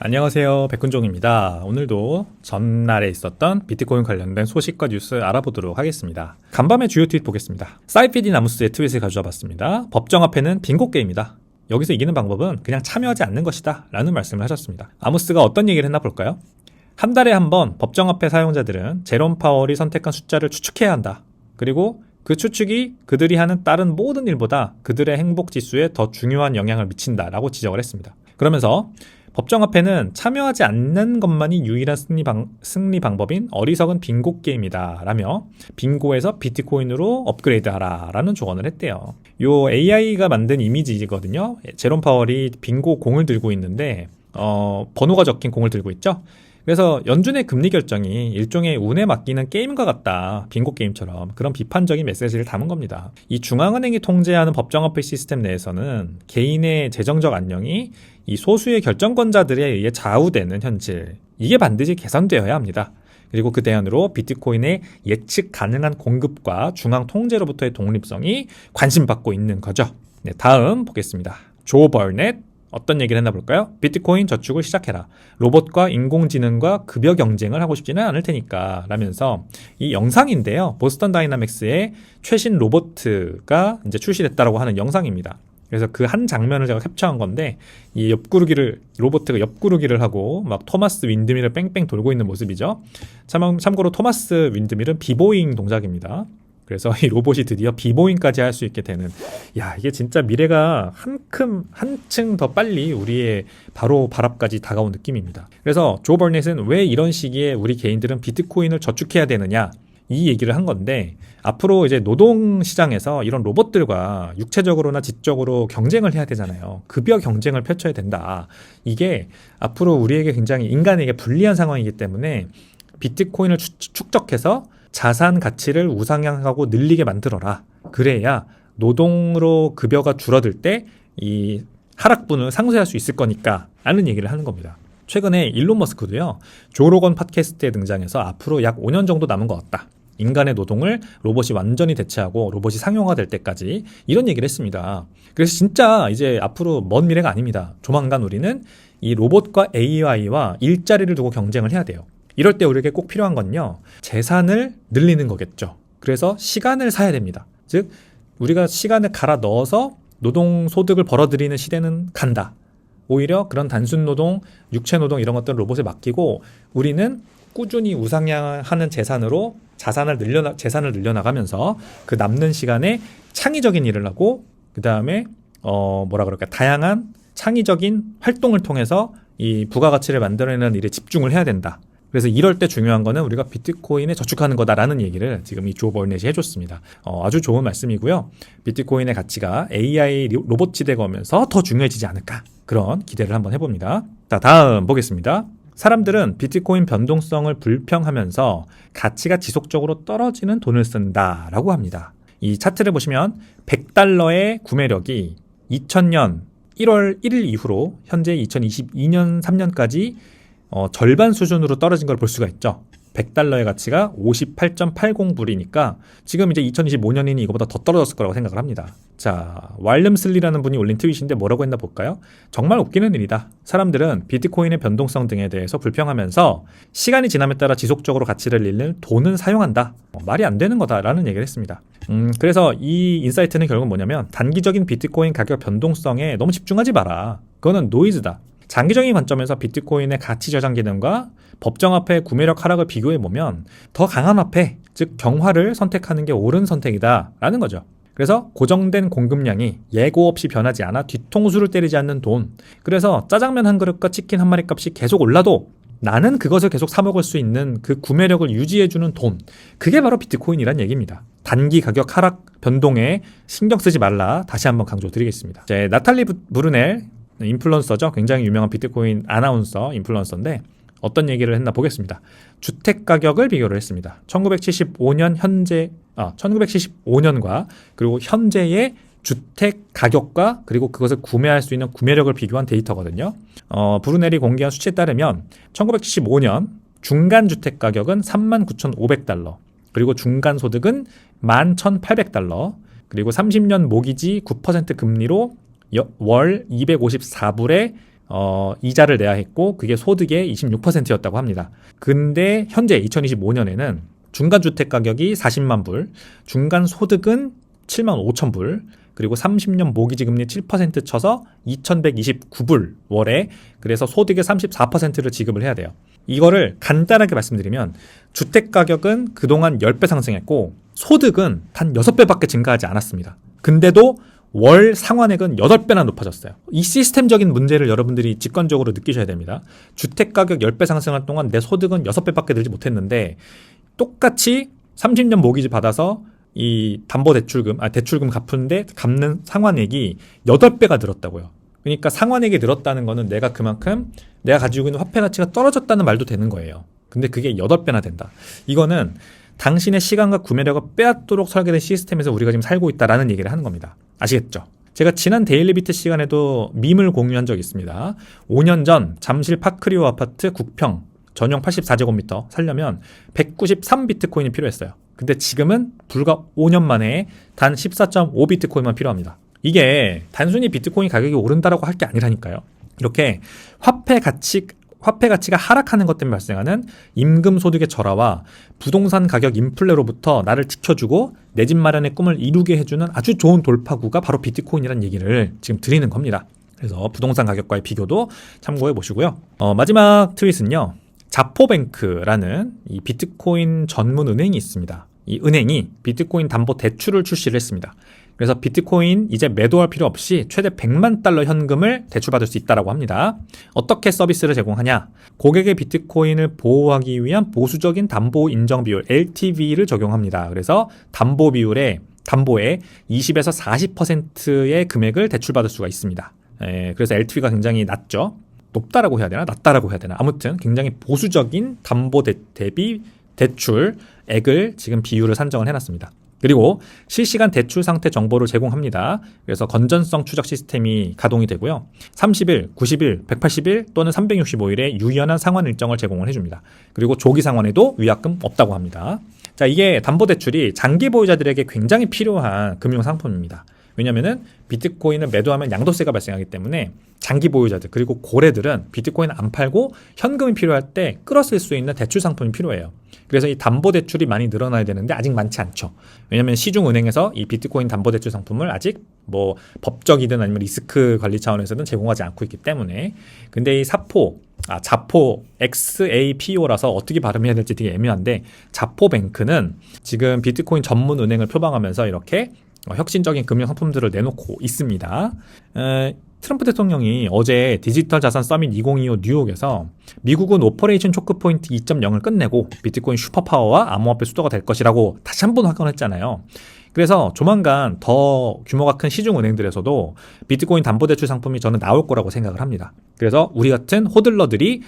안녕하세요. 백훈종입니다. 오늘도 전날에 있었던 비트코인 관련된 소식과 뉴스 알아보도록 하겠습니다. 간밤에 주요 트윗 보겠습니다. 사이피디 나무스의 트윗을 가져와 봤습니다. 법정 앞에는 빙고 게임이다. 여기서 이기는 방법은 그냥 참여하지 않는 것이다 라는 말씀을 하셨습니다. 아무스가 어떤 얘기를 했나 볼까요? 한 달에 한 번 법정 앞에 사용자들은 제롬 파월이 선택한 숫자를 추측해야 한다. 그리고 그 추측이 그들이 하는 다른 모든 일보다 그들의 행복 지수에 더 중요한 영향을 미친다라고 지적을 했습니다. 그러면서 법정 앞에는 참여하지 않는 것만이 유일한 승리 방법인 어리석은 빙고 게임이다 라며 빙고에서 비트코인으로 업그레이드하라 라는 조언을 했대요. 요 AI가 만든 이미지거든요. 제롬 파월이 빙고 공을 들고 있는데 번호가 적힌 공을 들고 있죠. 그래서 연준의 금리 결정이 일종의 운에 맡기는 게임과 같다. 빙고 게임처럼 그런 비판적인 메시지를 담은 겁니다. 이 중앙은행이 통제하는 법정화폐 시스템 내에서는 개인의 재정적 안녕이 이 소수의 결정권자들에 의해 좌우되는 현실, 이게 반드시 개선되어야 합니다. 그리고 그 대안으로 비트코인의 예측 가능한 공급과 중앙 통제로부터의 독립성이 관심받고 있는 거죠. 네, 다음 보겠습니다. 조 버넷 어떤 얘기를 했나 볼까요? 비트코인 저축을 시작해라. 로봇과 인공지능과 급여 경쟁을 하고 싶지는 않을 테니까 라면서 이 영상인데요. 보스턴 다이나믹스의 최신 로봇가 이제 출시됐다라고 하는 영상입니다. 그래서 그 한 장면을 제가 캡처한 건데 이 로봇가 옆구르기를 하고 막 토마스 윈드밀을 뺑뺑 돌고 있는 모습이죠. 참고로 토마스 윈드밀은 비보잉 동작입니다. 그래서 이 로봇이 드디어 비보잉까지 할 수 있게 되는, 이게 진짜 미래가 한층 더 빨리 우리의 바로 발 앞까지 다가온 느낌입니다. 그래서 조 버넷은 왜 이런 시기에 우리 개인들은 비트코인을 저축해야 되느냐, 이 얘기를 한 건데, 앞으로 이제 노동시장에서 이런 로봇들과 육체적으로나 지적으로 경쟁을 해야 되잖아요. 급여 경쟁을 펼쳐야 된다. 이게 앞으로 우리에게 굉장히 인간에게 불리한 상황이기 때문에 비트코인을 축적해서 자산 가치를 우상향하고 늘리게 만들어라. 그래야 노동으로 급여가 줄어들 때 이 하락분을 상쇄할 수 있을 거니까 라는 얘기를 하는 겁니다. 최근에 일론 머스크도요, 조 로건 팟캐스트에 등장해서 앞으로 약 5년 정도 남은 것 같다. 인간의 노동을 로봇이 완전히 대체하고 로봇이 상용화될 때까지, 이런 얘기를 했습니다. 그래서 진짜 이제 앞으로 먼 미래가 아닙니다. 조만간 우리는 이 로봇과 AI와 일자리를 두고 경쟁을 해야 돼요. 이럴 때 우리에게 꼭 필요한 건요, 재산을 늘리는 거겠죠. 그래서 시간을 사야 됩니다. 즉 우리가 시간을 갈아 넣어서 노동 소득을 벌어들이는 시대는 간다. 오히려 그런 단순 노동, 육체 노동 이런 것들을 로봇에 맡기고 우리는 꾸준히 우상향하는 재산으로 재산을 늘려나가면서 그 남는 시간에 창의적인 일을 하고, 그 다음에 다양한 창의적인 활동을 통해서 이 부가가치를 만들어내는 일에 집중을 해야 된다. 그래서 이럴 때 중요한 거는 우리가 비트코인에 저축하는 거다라는 얘기를 지금 이 조 버넷이 해줬습니다. 아주 좋은 말씀이고요. 비트코인의 가치가 AI 로봇 시대가 오면서 더 중요해지지 않을까, 그런 기대를 한번 해봅니다. 자, 다음 보겠습니다. 사람들은 비트코인 변동성을 불평하면서 가치가 지속적으로 떨어지는 돈을 쓴다라고 합니다. 이 차트를 보시면 $100의 구매력이 2000년 1월 1일 이후로 현재 2022년 3년까지 절반 수준으로 떨어진 걸 볼 수가 있죠. $100의 가치가 58.80불이니까 지금 이제 2025년이니 이거보다 더 떨어졌을 거라고 생각을 합니다. 자, 왈름슬리라는 분이 올린 트윗인데 뭐라고 했나 볼까요? 정말 웃기는 일이다. 사람들은 비트코인의 변동성 등에 대해서 불평하면서 시간이 지남에 따라 지속적으로 가치를 잃는 돈은 사용한다. 말이 안 되는 거다라는 얘기를 했습니다. 그래서 이 인사이트는 결국 뭐냐면, 단기적인 비트코인 가격 변동성에 너무 집중하지 마라. 그거는 노이즈다. 장기적인 관점에서 비트코인의 가치 저장 기능과 법정화폐 구매력 하락을 비교해보면 더 강한 화폐, 즉 경화를 선택하는 게 옳은 선택이다라는 거죠. 그래서 고정된 공급량이 예고 없이 변하지 않아 뒤통수를 때리지 않는 돈, 그래서 짜장면 한 그릇과 치킨 한 마리 값이 계속 올라도 나는 그것을 계속 사 먹을 수 있는 그 구매력을 유지해주는 돈, 그게 바로 비트코인이란 얘기입니다. 단기 가격 하락 변동에 신경 쓰지 말라, 다시 한번 강조드리겠습니다. 나탈리 브루넬 인플루언서죠. 굉장히 유명한 비트코인 아나운서 인플루언서인데 어떤 얘기를 했나 보겠습니다. 주택 가격을 비교를 했습니다. 1975년과 그리고 현재의 주택 가격과 그리고 그것을 구매할 수 있는 구매력을 비교한 데이터거든요. 브루넬이 공개한 수치에 따르면 1975년 중간 주택 가격은 $39,500, 그리고 중간 소득은 $11,800, 그리고 30년 모기지 9% 금리로 월 254불에 이자를 내야 했고 그게 소득의 26%였다고 합니다. 근데 현재 2025년에는 중간주택 가격이 40만 불, 중간소득은 7만 5천 불, 그리고 30년 모기지 금리 7% 쳐서 2,129불 월에, 그래서 소득의 34%를 지급을 해야 돼요. 이거를 간단하게 말씀드리면 주택 가격은 그동안 10배 상승했고 소득은 단 6배밖에 증가하지 않았습니다. 근데도 월 상환액은 8배나 높아졌어요. 이 시스템적인 문제를 여러분들이 직관적으로 느끼셔야 됩니다. 주택 가격 10배 상승할 동안 내 소득은 6배밖에 늘지 못했는데 똑같이 30년 모기지 받아서 이 대출금 갚는데 갚는 상환액이 8배가 늘었다고요. 그러니까 상환액이 늘었다는 거는 내가 그만큼 내가 가지고 있는 화폐 가치가 떨어졌다는 말도 되는 거예요. 근데 그게 8배나 된다. 이거는 당신의 시간과 구매력을 빼앗도록 설계된 시스템에서 우리가 지금 살고 있다라는 얘기를 하는 겁니다. 아시겠죠? 제가 지난 데일리비트 시간에도 밈을 공유한 적이 있습니다. 5년 전 잠실 파크리오 아파트 국평 전용 84제곱미터 살려면 193비트코인이 필요했어요. 근데 지금은 불과 5년 만에 단 14.5비트코인만 필요합니다. 이게 단순히 비트코인 가격이 오른다라고 할 게 아니라니까요. 이렇게 화폐 가치가 하락하는 것 때문에 발생하는 임금 소득의 절하와 부동산 가격 인플레로부터 나를 지켜주고 내 집 마련의 꿈을 이루게 해주는 아주 좋은 돌파구가 바로 비트코인이라는 얘기를 지금 드리는 겁니다. 그래서 부동산 가격과의 비교도 참고해 보시고요. 마지막 트윗은요. 자포뱅크라는 이 비트코인 전문 은행이 있습니다. 이 은행이 비트코인 담보 대출을 출시를 했습니다. 그래서 비트코인 이제 매도할 필요 없이 최대 100만 달러 현금을 대출받을 수 있다고 합니다. 어떻게 서비스를 제공하냐? 고객의 비트코인을 보호하기 위한 보수적인 담보 인정 비율 LTV를 적용합니다. 그래서 담보에 20에서 40%의 금액을 대출받을 수가 있습니다. 그래서 LTV가 굉장히 낮죠. 높다라고 해야 되나? 낮다라고 해야 되나? 아무튼 굉장히 보수적인 담보 대비 대출액을 지금 비율을 산정을 해놨습니다. 그리고 실시간 대출 상태 정보를 제공합니다. 그래서 건전성 추적 시스템이 가동이 되고요. 30일, 90일, 180일 또는 365일의 유연한 상환 일정을 제공을 해줍니다. 그리고 조기 상환에도 위약금 없다고 합니다. 자, 이게 담보대출이 장기 보유자들에게 굉장히 필요한 금융상품입니다. 왜냐면은 비트코인을 매도하면 양도세가 발생하기 때문에 장기 보유자들 그리고 고래들은 비트코인 안 팔고 현금이 필요할 때 끌어쓸 수 있는 대출 상품이 필요해요. 그래서 이 담보대출이 많이 늘어나야 되는데 아직 많지 않죠. 왜냐하면 시중은행에서 이 비트코인 담보대출 상품을 아직 뭐 법적이든 아니면 리스크 관리 차원에서는 제공하지 않고 있기 때문에. 근데 이 자포 XAPO라서 어떻게 발음해야 될지 되게 애매한데 자포뱅크는 지금 비트코인 전문 은행을 표방하면서 이렇게 혁신적인 금융 상품들을 내놓고 있습니다. 트럼프 대통령이 어제 디지털 자산 서밋 2025 뉴욕에서 미국은 오퍼레이션 초크 포인트 2.0을 끝내고 비트코인 슈퍼파워와 암호화폐 수도가 될 것이라고 다시 한번 확언했잖아요. 그래서 조만간 더 규모가 큰 시중은행들에서도 비트코인 담보대출 상품이 저는 나올 거라고 생각을 합니다. 그래서 우리 같은 호들러들이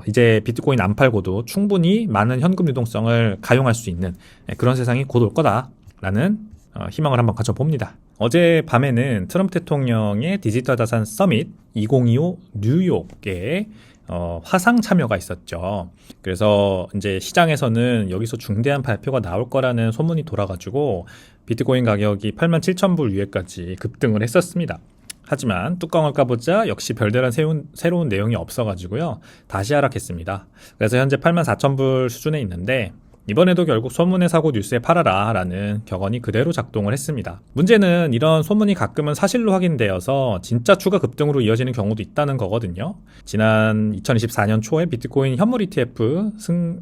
이제 비트코인 안 팔고도 충분히 많은 현금 유동성을 가용할 수 있는 그런 세상이 곧 올 거다라는 희망을 한번 가져봅니다. 어제 밤에는 트럼프 대통령의 디지털 자산 서밋 2025 뉴욕에 화상 참여가 있었죠. 그래서 이제 시장에서는 여기서 중대한 발표가 나올 거라는 소문이 돌아가지고 비트코인 가격이 87,000불 위에까지 급등을 했었습니다. 하지만 뚜껑을 까보자 역시 별다른 새로운 내용이 없어가지고요. 다시 하락했습니다. 그래서 현재 84,000불 수준에 있는데 이번에도 결국 소문의 사고 뉴스에 팔아라 라는 격언이 그대로 작동을 했습니다. 문제는 이런 소문이 가끔은 사실로 확인되어서 진짜 추가 급등으로 이어지는 경우도 있다는 거거든요. 지난 2024년 초에 비트코인 현물 ETF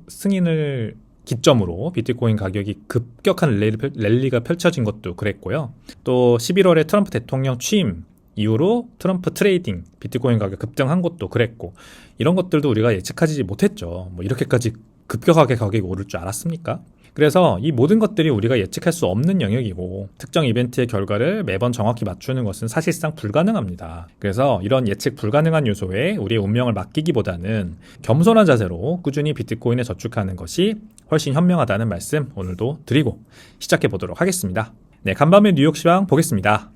승인을 기점으로 비트코인 가격이 급격한 랠리가 펼쳐진 것도 그랬고요. 또 11월에 트럼프 대통령 취임 이후로 트럼프 트레이딩 비트코인 가격 급등한 것도 그랬고 이런 것들도 우리가 예측하지 못했죠. 뭐 이렇게까지 급격하게 가격이 오를 줄 알았습니까? 그래서 이 모든 것들이 우리가 예측할 수 없는 영역이고 특정 이벤트의 결과를 매번 정확히 맞추는 것은 사실상 불가능합니다. 그래서 이런 예측 불가능한 요소에 우리의 운명을 맡기기보다는 겸손한 자세로 꾸준히 비트코인에 저축하는 것이 훨씬 현명하다는 말씀 오늘도 드리고 시작해 보도록 하겠습니다. 네, 간밤의 뉴욕 시황 보겠습니다.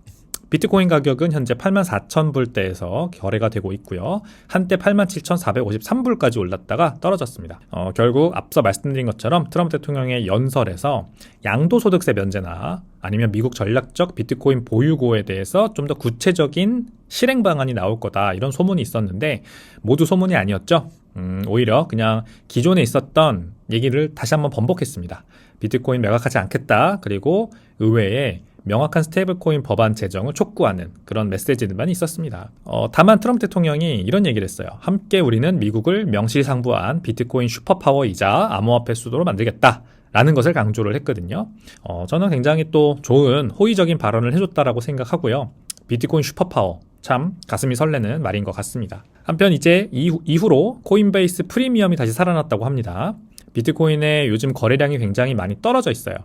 비트코인 가격은 현재 84,000불대에서 거래가 되고 있고요. 한때 87,453불까지 올랐다가 떨어졌습니다. 결국 앞서 말씀드린 것처럼 트럼프 대통령의 연설에서 양도소득세 면제나 아니면 미국 전략적 비트코인 보유고에 대해서 좀 더 구체적인 실행 방안이 나올 거다 이런 소문이 있었는데 모두 소문이 아니었죠. 오히려 그냥 기존에 있었던 얘기를 다시 한번 번복했습니다. 비트코인 매각하지 않겠다. 그리고 의회에 명확한 스테이블코인 법안 제정을 촉구하는 그런 메시지들만 있었습니다. 다만 트럼프 대통령이 이런 얘기를 했어요. 함께 우리는 미국을 명실상부한 비트코인 슈퍼파워이자 암호화폐 수도로 만들겠다. 라는 것을 강조를 했거든요. 저는 굉장히 또 좋은 호의적인 발언을 해줬다라고 생각하고요. 비트코인 슈퍼파워 참 가슴이 설레는 말인 것 같습니다. 한편 이제 이후로 코인베이스 프리미엄이 다시 살아났다고 합니다. 비트코인의 요즘 거래량이 굉장히 많이 떨어져 있어요.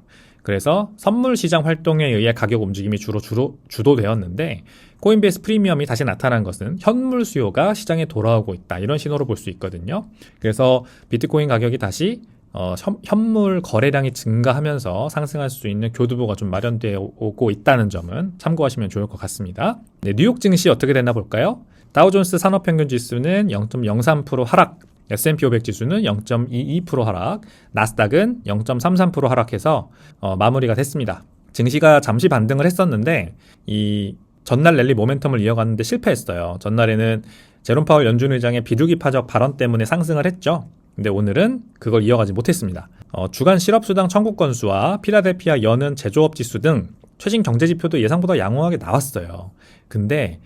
그래서 선물 시장 활동에 의해 가격 움직임이 주로 주도되었는데 코인베이스 프리미엄이 다시 나타난 것은 현물 수요가 시장에 돌아오고 있다. 이런 신호로 볼 수 있거든요. 그래서 비트코인 가격이 다시 현물 거래량이 증가하면서 상승할 수 있는 교두보가 좀 마련되어 오고 있다는 점은 참고하시면 좋을 것 같습니다. 네, 뉴욕 증시 어떻게 됐나 볼까요? 다우존스 산업평균 지수는 0.03% 하락, S&P 500 지수는 0.22% 하락, 나스닥은 0.33% 하락해서 마무리가 됐습니다. 증시가 잠시 반등을 했었는데 이 전날 랠리 모멘텀을 이어갔는데 실패했어요. 전날에는 제롬 파월 연준 의장의 비둘기파적 발언 때문에 상승을 했죠. 근데 오늘은 그걸 이어가지 못했습니다. 주간 실업수당 청구 건수와 필라델피아 연은 제조업 지수 등 최신 경제지표도 예상보다 양호하게 나왔어요. 근데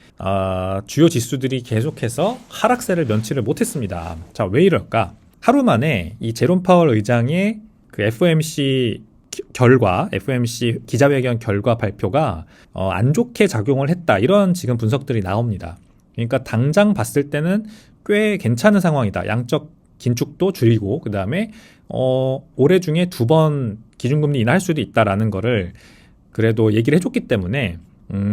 주요 지수들이 계속해서 하락세를 면치를 못했습니다. 자, 왜 이럴까? 하루 만에 이 제롬 파월 의장의 그 FOMC 결과, FOMC 기자회견 결과 발표가 안 좋게 작용을 했다. 이런 지금 분석들이 나옵니다. 그러니까 당장 봤을 때는 꽤 괜찮은 상황이다. 양적 긴축도 줄이고 그 다음에 올해 중에 2번 기준금리 인하할 수도 있다라는 거를 그래도 얘기를 해줬기 때문에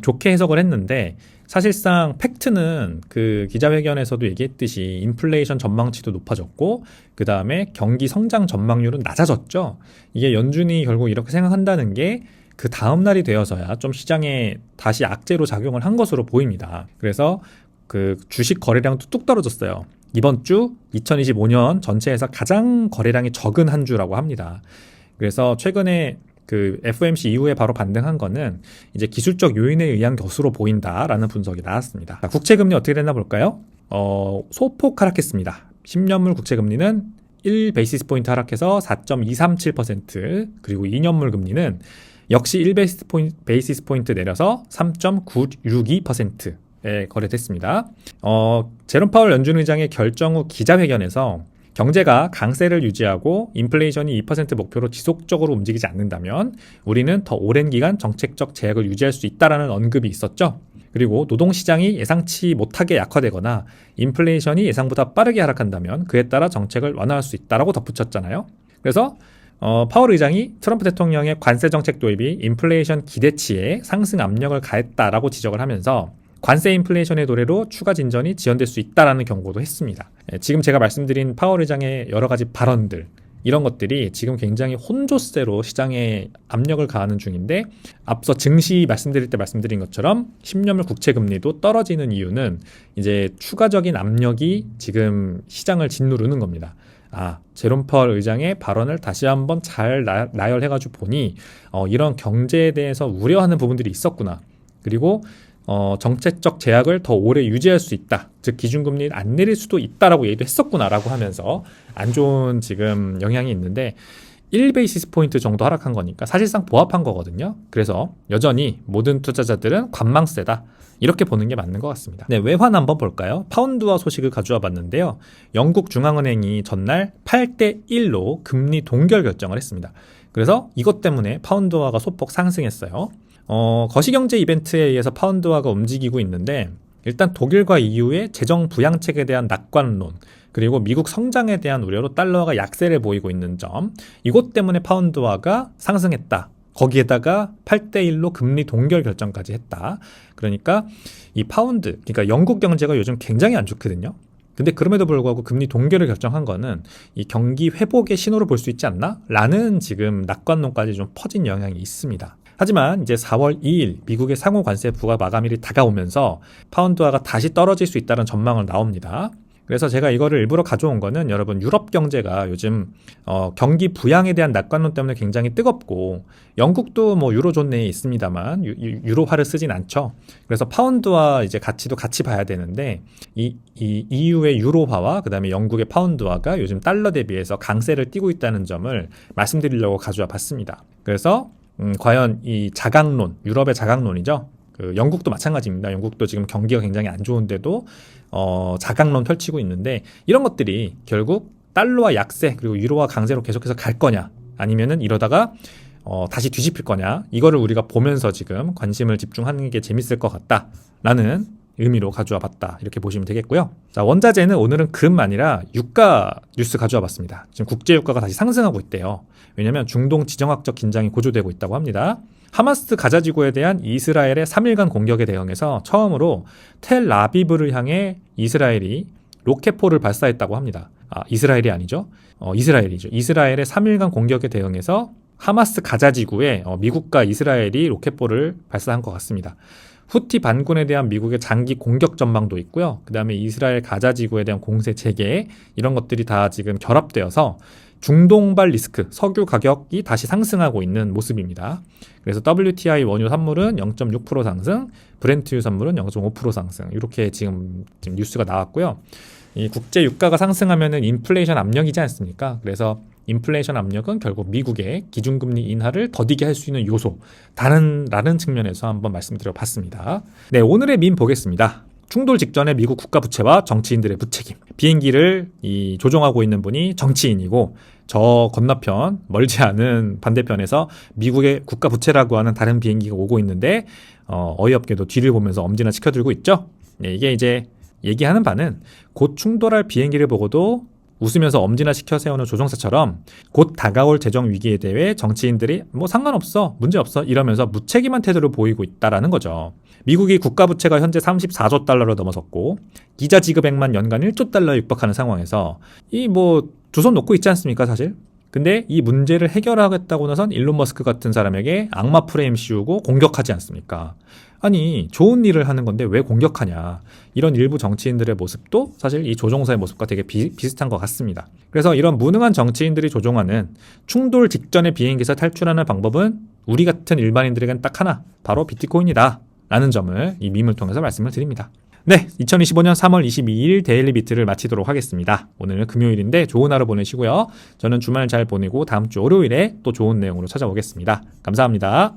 좋게 해석을 했는데 사실상 팩트는 그 기자회견에서도 얘기했듯이 인플레이션 전망치도 높아졌고 그 다음에 경기 성장 전망률은 낮아졌죠. 이게 연준이 결국 이렇게 생각한다는 게 그 다음 날이 되어서야 좀 시장에 다시 악재로 작용을 한 것으로 보입니다. 그래서 그 주식 거래량도 뚝 떨어졌어요. 이번 주 2025년 전체에서 가장 거래량이 적은 한 주라고 합니다. 그래서 최근에 그 FOMC 이후에 바로 반등한 거는 이제 기술적 요인에 의한 것으로 보인다라는 분석이 나왔습니다. 자, 국채금리 어떻게 됐나 볼까요? 소폭 하락했습니다. 10년물 국채금리는 1베이시스 포인트 하락해서 4.237% 그리고 2년물 금리는 역시 1베이시스 포인트 내려서 3.962%에 거래됐습니다. 제롬 파월 연준 의장의 결정 후 기자회견에서 경제가 강세를 유지하고 인플레이션이 2% 목표로 지속적으로 움직이지 않는다면 우리는 더 오랜 기간 정책적 제약을 유지할 수 있다라는 언급이 있었죠. 그리고 노동시장이 예상치 못하게 약화되거나 인플레이션이 예상보다 빠르게 하락한다면 그에 따라 정책을 완화할 수 있다라고 덧붙였잖아요. 그래서 파월 의장이 트럼프 대통령의 관세 정책 도입이 인플레이션 기대치에 상승 압력을 가했다라고 지적을 하면서 관세 인플레이션의 도래로 추가 진전이 지연될 수 있다라는 경고도 했습니다. 지금 제가 말씀드린 파월 의장의 여러 가지 발언들 이런 것들이 지금 굉장히 혼조세로 시장에 압력을 가하는 중인데 앞서 증시 말씀드릴 때 말씀드린 것처럼 10년물 국채금리도 떨어지는 이유는 이제 추가적인 압력이 지금 시장을 짓누르는 겁니다. 제롬 파월 의장의 발언을 다시 한번 잘 나열해가지고 보니 이런 경제에 대해서 우려하는 부분들이 있었구나. 그리고 정책적 제약을 더 오래 유지할 수 있다. 즉 기준금리를 안 내릴 수도 있다라고 얘기도 했었구나라고 하면서 안 좋은 지금 영향이 있는데 1베이시스 포인트 정도 하락한 거니까 사실상 보합한 거거든요. 그래서 여전히 모든 투자자들은 관망세다. 이렇게 보는 게 맞는 것 같습니다. 네, 외환 한번 볼까요? 파운드화 소식을 가져와 봤는데요. 영국 중앙은행이 전날 8대1로 금리 동결 결정을 했습니다. 그래서 이것 때문에 파운드화가 소폭 상승했어요. 거시경제 이벤트에 의해서 파운드화가 움직이고 있는데 일단 독일과 EU의 재정 부양책에 대한 낙관론 그리고 미국 성장에 대한 우려로 달러가 약세를 보이고 있는 점 이것 때문에 파운드화가 상승했다. 거기에다가 8대1로 금리 동결 결정까지 했다. 그러니까 이 파운드, 그러니까 영국 경제가 요즘 굉장히 안 좋거든요. 근데 그럼에도 불구하고 금리 동결을 결정한 거는 이 경기 회복의 신호로 볼 수 있지 않나? 라는 지금 낙관론까지 좀 퍼진 영향이 있습니다. 하지만 이제 4월 2일 미국의 상호 관세 부과 마감일이 다가오면서 파운드화가 다시 떨어질 수 있다는 전망을 나옵니다. 그래서 제가 이거를 일부러 가져온 거는 여러분 유럽 경제가 요즘 경기 부양에 대한 낙관론 때문에 굉장히 뜨겁고 영국도 뭐 유로존 내에 있습니다만 유로화를 쓰진 않죠. 그래서 파운드와 이제 가치도 같이 봐야 되는데 이 EU의 유로화와 그다음에 영국의 파운드화가 요즘 달러 대비해서 강세를 띠고 있다는 점을 말씀드리려고 가져와 봤습니다. 그래서 과연 이 자강론, 유럽의 자강론이죠. 그 영국도 마찬가지입니다. 영국도 지금 경기가 굉장히 안 좋은데도 자강론 펼치고 있는데 이런 것들이 결국 달러와 약세 그리고 유로와 강세로 계속해서 갈 거냐 아니면은 이러다가 다시 뒤집힐 거냐 이거를 우리가 보면서 지금 관심을 집중하는 게 재밌을 것 같다라는 의미로 가져와 봤다 이렇게 보시면 되겠고요. 자, 원자재는 오늘은 금 아니라 유가 뉴스 가져와 봤습니다. 지금 국제 유가가 다시 상승하고 있대요. 왜냐하면 중동 지정학적 긴장이 고조되고 있다고 합니다. 하마스 가자 지구에 대한 이스라엘의 3일간 공격에 대응해서 처음으로 텔아비브를 향해 이스라엘이 로켓포를 발사했다고 합니다. 이스라엘이 아니죠. 이스라엘이죠. 이스라엘의 3일간 공격에 대응해서 하마스 가자 지구에 미국과 이스라엘이 로켓포를 발사한 것 같습니다. 후티 반군에 대한 미국의 장기 공격 전망도 있고요. 그 다음에 이스라엘 가자 지구에 대한 공세 재개 이런 것들이 다 지금 결합되어서 중동발 리스크, 석유 가격이 다시 상승하고 있는 모습입니다. 그래서 WTI 원유 산물은 0.6% 상승, 브렌트유 산물은 0.5% 상승 이렇게 지금 뉴스가 나왔고요. 이 국제 유가가 상승하면은 인플레이션 압력이지 않습니까? 그래서 인플레이션 압력은 결국 미국의 기준금리 인하를 더디게 할 수 있는 요소다라는 측면에서 한번 말씀드려봤습니다. 네, 오늘의 밈 보겠습니다. 충돌 직전에 미국 국가 부채와 정치인들의 부책임. 비행기를 조종하고 있는 분이 정치인이고 저 건너편 멀지 않은 반대편에서 미국의 국가 부채라고 하는 다른 비행기가 오고 있는데 어이없게도 뒤를 보면서 엄지나 치켜들고 있죠. 네, 이게 이제 얘기하는 바는 곧 충돌할 비행기를 보고도 웃으면서 엄지나 시켜 세우는 조종사처럼 곧 다가올 재정 위기에 대해 정치인들이 뭐 상관없어, 문제없어 이러면서 무책임한 태도를 보이고 있다라는 거죠. 미국이 국가 부채가 현재 34조 달러로 넘어섰고 이자 지급액만 연간 1조 달러에 육박하는 상황에서 이 뭐 두 손 놓고 있지 않습니까, 사실? 근데 이 문제를 해결하겠다고 나선 일론 머스크 같은 사람에게 악마 프레임 씌우고 공격하지 않습니까? 아니, 좋은 일을 하는 건데 왜 공격하냐. 이런 일부 정치인들의 모습도 사실 이 조종사의 모습과 되게 비슷한 것 같습니다. 그래서 이런 무능한 정치인들이 조종하는 충돌 직전의 비행기에서 탈출하는 방법은 우리 같은 일반인들에겐 딱 하나, 바로 비트코인이다 라는 점을 이 밈을 통해서 말씀을 드립니다. 네, 2025년 3월 22일 데일리 비트를 마치도록 하겠습니다. 오늘은 금요일인데 좋은 하루 보내시고요. 저는 주말 잘 보내고 다음 주 월요일에 또 좋은 내용으로 찾아오겠습니다. 감사합니다.